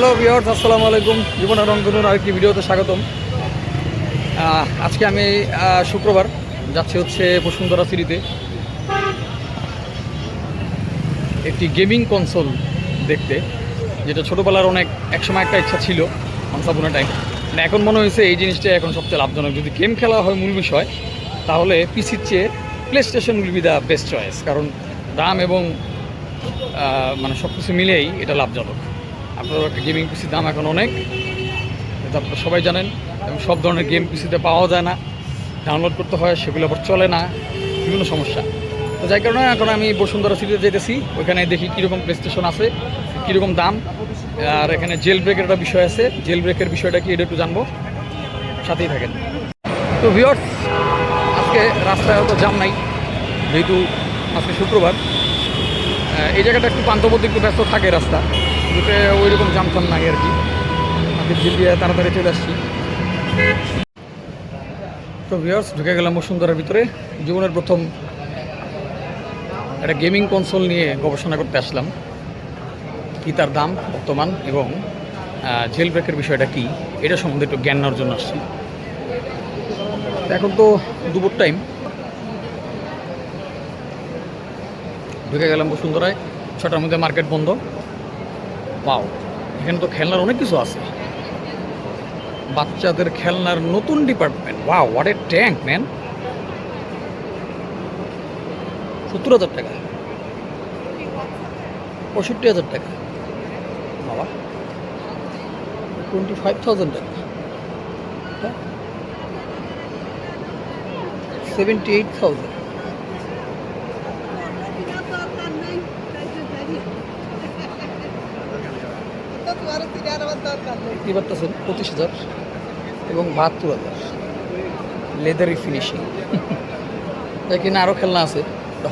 Hello viewers, আসসালামু আলাইকুম। জীবনের রংধনুর আরেকটি ভিডিওতে স্বাগতম। আজকে আমি শুক্রবার যাচ্ছি হচ্ছে বসুন্ধরা সিটিতে একটি গেমিং কনসোল দেখতে, যেটা ছোটোবেলার একসময় একটা ইচ্ছা ছিল অনসাপুনা টাইম। এখন মনে হয়েছে এই জিনিসটা এখন সবচেয়ে লাভজনক। যদি গেম খেলা হয় মূল বিষয়, তাহলে পিসির চেয়ে play station will be the best choice, কারণ দাম এবং মানে সব কিছু মিলেই এটা লাভজনক। আপনার একটা গেমিং পিসির দাম এখন অনেক, এটা আপনারা সবাই জানেন, এবং সব ধরনের গেম পিসিতে পাওয়া যায় না, ডাউনলোড করতে হয়, সেগুলো আবার চলে না, বিভিন্ন সমস্যা। তো যাই কারণে এখন আমি বসুন্ধরা সিটিতে যেতেছি, ওইখানে দেখি কীরকম প্লে স্টেশন আছে, কীরকম দাম, আর এখানে জেল ব্রেকের একটা বিষয় আছে। জেল ব্রেকের বিষয়টা কি এটা একটু জানবো, সাথেই থাকেন। তো ভিউয়ার্স, আজকে রাস্তায় অত জাম নাই, যেহেতু আজকে শুক্রবার। এই জায়গাটা একটু প্রান্তপথে একটু ব্যস্ত থাকে রাস্তা, কিন্তু ওই রকম জামথাম নাই আর কি। আমাদের জেল দিয়ে তাড়াতাড়ি চলে আসছি। তো ভিউয়ার্স, ঢুকে গেলাম বসুন্ধরার ভিতরে। জীবনের প্রথম একটা গেমিং কনসোল নিয়ে গবেষণা করতে আসলাম, কী তার দাম বর্তমান এবং জেল ব্রেকের বিষয়টা কী, এটা সম্বন্ধে একটু জ্ঞান নেওয়ার জন্য আসছি। এখন তো দুপুর টাইম, ঢুকে গেলাম বসুন্ধরায়। 6টার মধ্যে মার্কেট বন্ধ। পাও, এখানে তো খেলনার অনেক কিছু আছে, বাচ্চাদের খেলনার নতুন department. Wow, what a tank man! 70,000 টাকা, 65,000 টাকা, বাবা 25,000 টাকা, 78,000। কি পারতেছেন 25,000 এবং 72,000, লেদারি ফিনিশিং। কিনা আরও খেলনা আছে।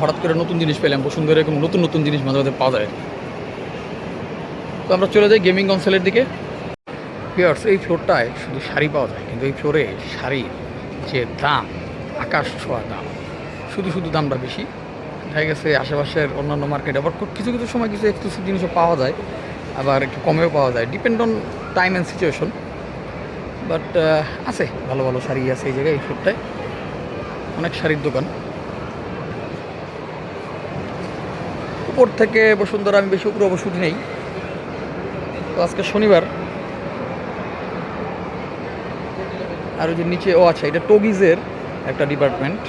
হঠাৎ করে নতুন জিনিস পেলাম, বসুন্ধরা এরকম নতুন নতুন জিনিস মাঝে মাঝে পাওয়া যায়। তো আমরা চলে যাই গেমিং কনসোলের দিকে। ভিউয়ার্স, এই ফ্লোরটায় শুধু শাড়ি পাওয়া যায়, কিন্তু এই ফ্লোরে শাড়ির যে দাম, আকাশ ছোঁয়া দাম, শুধু শুধু দামটা বেশি। দেখা গেছে আশেপাশের অন্যান্য মার্কেট আবার কিছু কিছু সময় কিছু এক্সক্লুসিভ জিনিসও পাওয়া যায়, আবার একটু কমেও পাওয়া যায়, depend on time and situation. But আছে ভালো ভালো শাড়ি আছে এই জায়গায়, এই ফ্লোরটায় অনেক শাড়ির দোকান। উপর থেকে বসুন্ধরা আমি বেশি উপরে অবশ্যই নেই, তো আজকে শনিবার। আর ওই যে নিচে, ও আচ্ছা, এটা টগিজের একটা ডিপার্টমেন্ট,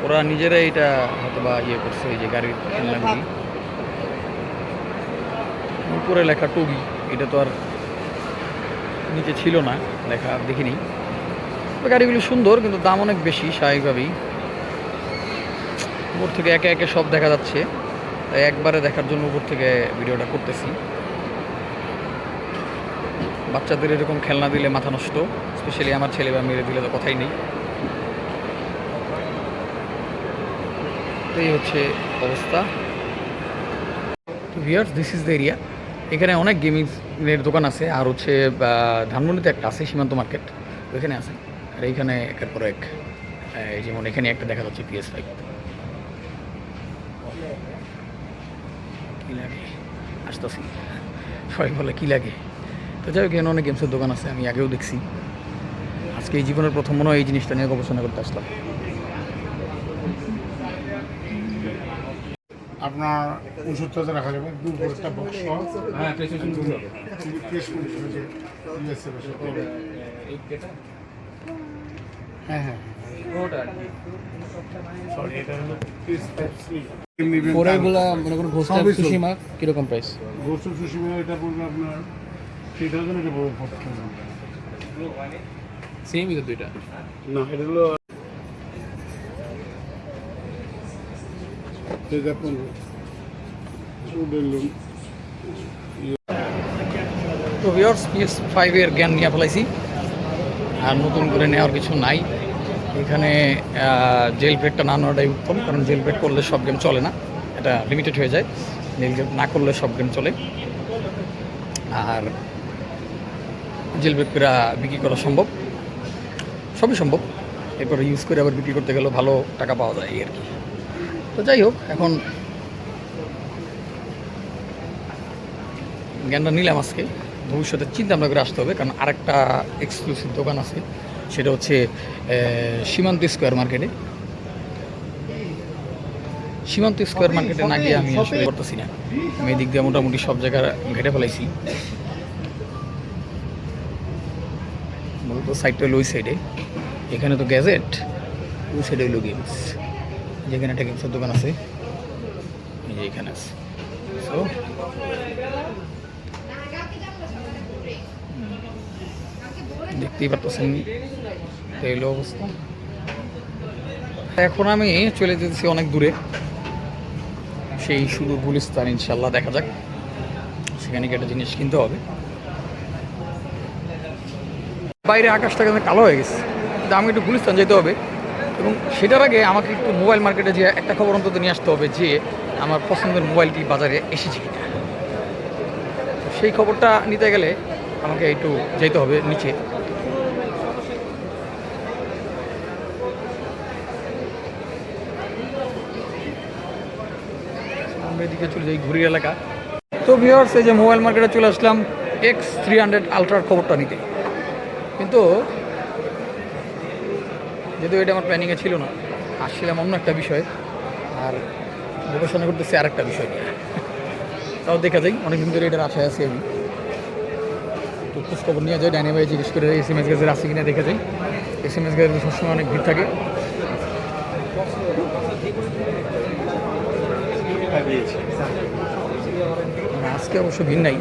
ওরা নিজেরাই এটা হয়তো বা ইয়ে করছে, এই যে গাড়ির খেলনাগুলি। উপরে লেখা টগি, এটা তো আর নিচে ছিল না লেখা, দেখিনি। গাড়িগুলি সুন্দর, কিন্তু দাম অনেক বেশি স্বাভাবিকভাবেই। উপর থেকে একে একে সব দেখা যাচ্ছে, তাই একবারে দেখার জন্য উপর থেকে ভিডিওটা করতেছি। বাচ্চাদের এরকম খেলনা দিলে মাথা নষ্ট, স্পেশালি আমার ছেলে বা মেরে দিলে তো কথাই নেই। তো এই হচ্ছে অবস্থা। তো viewers, this is the area. এখানে অনেক গেমিংয়ের দোকান আছে, আর হচ্ছে ধানমন্ডিতে একটা আছে, সীমান্ত মার্কেট, ওইখানে আছে। আর এইখানে একের পর এক, যেমন এখানে একটা দেখা যাচ্ছে PS5। কী লাগে আসতেছি, সবাই বলে কী লাগে। তো যাই হোক, এখানে অনেক গেমসের দোকান আছে, আমি আগেও দেখছি। আজকে এই জীবনের প্রথম মনে হয় এই জিনিসটা নিয়ে গবেষণা করতে আসলাম। আপনার 69,000 রাখা যাবে, দুপুর একটা বক্স। হ্যাঁ, হ্যাঁ হ্যাঁ, কিরকম প্রাইস? গোস্ট সুশিমা এটা পড়বে আপনার 3,000, এটা পড়বে 4,000। সেম এটা দুইটা না, এটা হলো দেখুন তো ভিউয়ার্স, PS5 এর জ্ঞান নিয়ে ফেলাইছি, আর নতুন করে নেওয়ার কিছু নাই। এখানে জেল ব্রেকটা না নেওয়াটাই উত্তম, কারণ জেল ব্রেক করলে সব গেম চলে না, এটা লিমিটেড হয়ে যায়। জেল ব্রেক না করলে সব গেম চলে, আর জেল ব্রেক করে বিক্রি করা সম্ভব, সবই সম্ভব। এরপরে ইউজ করে আবার বিক্রি করতে গেলেও ভালো টাকা পাওয়া যায় এই আর কি। তো যাই হোক, এখন জ্ঞানটা নিলাম আজকে, ভবিষ্যতে চিন্তা ভাবনা করে আসতে হবে, কারণ আরেকটা এক্সক্লুসিভ দোকান আছে, সেটা হচ্ছে সীমান্ত স্কোয়ার মার্কেটে। সীমান্ত স্কোয়ার মার্কেটে না গিয়ে আমি আসলে করতেছি না। আমি এদিক দিয়ে মোটামুটি সব জায়গা ঘেটে ফেলাইছি। মূলত সাইডটা হলো ওই সাইডে, এখানে তো গ্যাজেট, ওই সাইডে হলো গেমস, যেখানে একটা গেমসের দোকান আছে, এই যে এখানে আছে। সো দেখতেই পারতেছেন এই হলো অবস্থা। এখন আমি চলে যেতেছি অনেক দূরে, সেই শুধু গুলিস্তান। ইনশাল্লাহ দেখা যাক, সেখানে গিয়ে একটা জিনিস কিনতে হবে। বাইরে আকাশটা কিন্তু কালো হয়ে গেছে, কিন্তু আমাকে একটু গুলিস্তান যেতে হবে, এবং সেটার আগে আমাকে একটু মোবাইল মার্কেটে যে একটা খবর অন্তত নিয়ে আসতে হবে যে আমার পছন্দের মোবাইলটি বাজারে এসেছে কিনা। সেই খবরটা নিতে গেলে আমাকে একটু যেতে হবে নিচে। এদিকে চলে যাই ঘুরি এলাকা। তো ভিউয়ার্স, এই যে মোবাইল মার্কেটে চলে আসলাম X300 আলট্রার খবরটা নিতে, কিন্তু যদিও এটা আমার প্ল্যানিংয়ে ছিল না, আসছিলাম অন্য একটা বিষয়, আর গবেষণা করতেছি আর একটা বিষয় নিয়ে। তাও দেখা যাই, অনেকদিন ধরে এটার আশায় আছি আমি। তো খোঁজ খবর নিয়ে যাই, ডাইনে ভাই জিজ্ঞেস করে SMS গ্যাসের আছে কিনা দেখা যায়। SMS গ্যাসের সবসময় অনেক ভিড় থাকে। আজকে অবশ্য ভিড় নাই,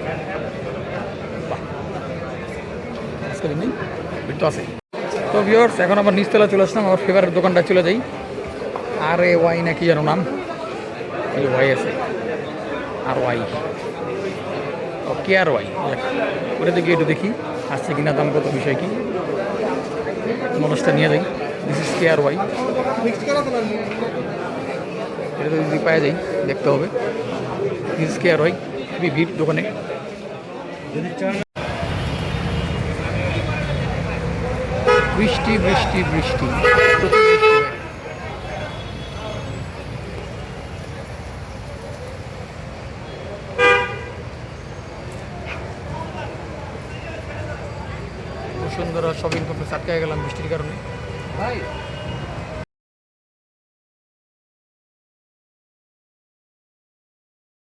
আজকে ভিড় নেই, ভিড় তো আছে। তো ভিউয়ার্স, এখন আবার নিচতলা চলে আসলাম, আমার ফেভারিট দোকানটা চলে যাই। আর এ ওয়াই নাকি যেন নাম, এই ওয়াই আছে, আর ওয়াই, ও কে আর ওয়াই, ওটাতে গিয়ে একটু দেখি আসছে কিনা, দাম কত, বিষয় কি, নলেজটা নিয়ে যাই। This is K R Y, এটা তো যদি পাওয়া যায় দেখতে হবে। This is K R Y, খুবই ভিড় দোকানে। বৃষ্টি বৃষ্টি বৃষ্টি, প্রচুর বৃষ্টি হয়। বসুন্ধরা শপিং কমপ্লেক্স আটকে গেলাম বৃষ্টির কারণে। ভাই